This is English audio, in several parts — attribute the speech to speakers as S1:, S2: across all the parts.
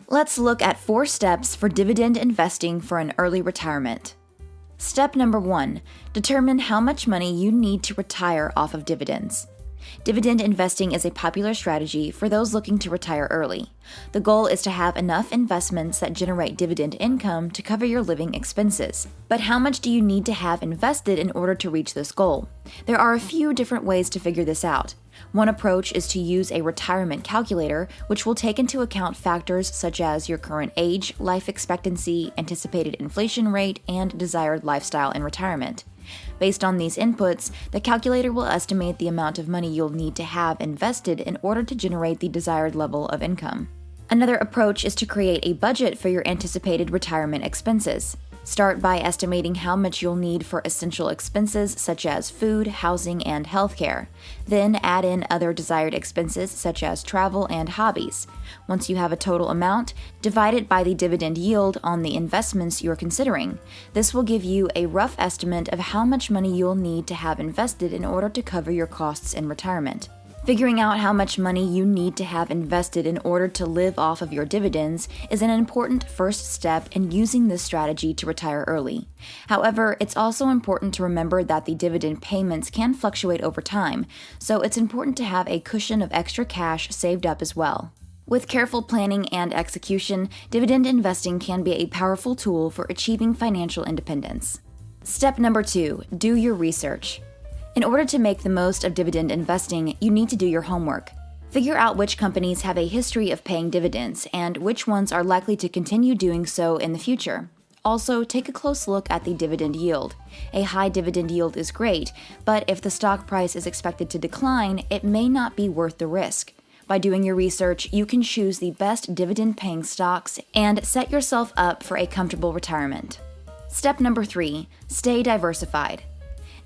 S1: Let's look at 4 steps for dividend investing for an early retirement. Step number 1, determine how much money you need to retire off of dividends. Dividend investing is a popular strategy for those looking to retire early. The goal is to have enough investments that generate dividend income to cover your living expenses. But how much do you need to have invested in order to reach this goal? There are a few different ways to figure this out. One approach is to use a retirement calculator, which will take into account factors such as your current age, life expectancy, anticipated inflation rate, and desired lifestyle in retirement. Based on these inputs, the calculator will estimate the amount of money you'll need to have invested in order to generate the desired level of income. Another approach is to create a budget for your anticipated retirement expenses. Start by estimating how much you'll need for essential expenses such as food, housing, and healthcare. Then add in other desired expenses such as travel and hobbies. Once you have a total amount, divide it by the dividend yield on the investments you're considering. This will give you a rough estimate of how much money you'll need to have invested in order to cover your costs in retirement. Figuring out how much money you need to have invested in order to live off of your dividends is an important first step in using this strategy to retire early. However, it's also important to remember that the dividend payments can fluctuate over time, so it's important to have a cushion of extra cash saved up as well. With careful planning and execution, dividend investing can be a powerful tool for achieving financial independence. Step number 2, do your research. In order to make the most of dividend investing, you need to do your homework. Figure out which companies have a history of paying dividends and which ones are likely to continue doing so in the future. Also, take a close look at the dividend yield. A high dividend yield is great, but if the stock price is expected to decline, it may not be worth the risk. By doing your research, you can choose the best dividend-paying stocks and set yourself up for a comfortable retirement. Step number 3, stay diversified.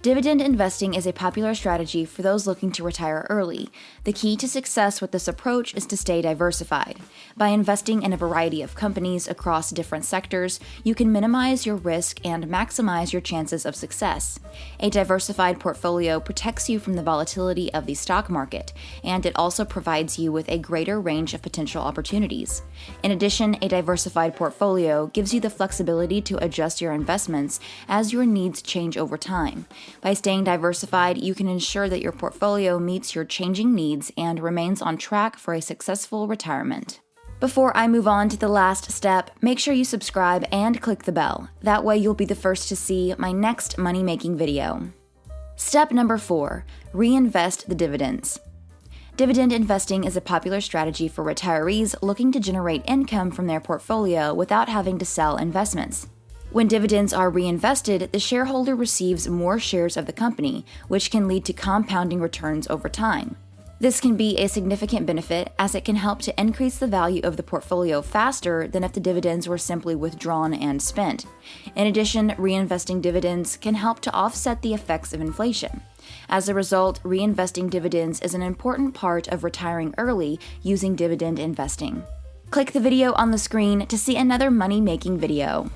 S1: Dividend investing is a popular strategy for those looking to retire early. The key to success with this approach is to stay diversified. By investing in a variety of companies across different sectors, you can minimize your risk and maximize your chances of success. A diversified portfolio protects you from the volatility of the stock market, and it also provides you with a greater range of potential opportunities. In addition, a diversified portfolio gives you the flexibility to adjust your investments as your needs change over time. By staying diversified, you can ensure that your portfolio meets your changing needs and remains on track for a successful retirement. Before I move on to the last step, make sure you subscribe and click the bell. That way you'll be the first to see my next money-making video. Step number 4, reinvest the dividends. Dividend investing is a popular strategy for retirees looking to generate income from their portfolio without having to sell investments. When dividends are reinvested, the shareholder receives more shares of the company, which can lead to compounding returns over time. This can be a significant benefit as it can help to increase the value of the portfolio faster than if the dividends were simply withdrawn and spent. In addition, reinvesting dividends can help to offset the effects of inflation. As a result, reinvesting dividends is an important part of retiring early using dividend investing. Click the video on the screen to see another money-making video.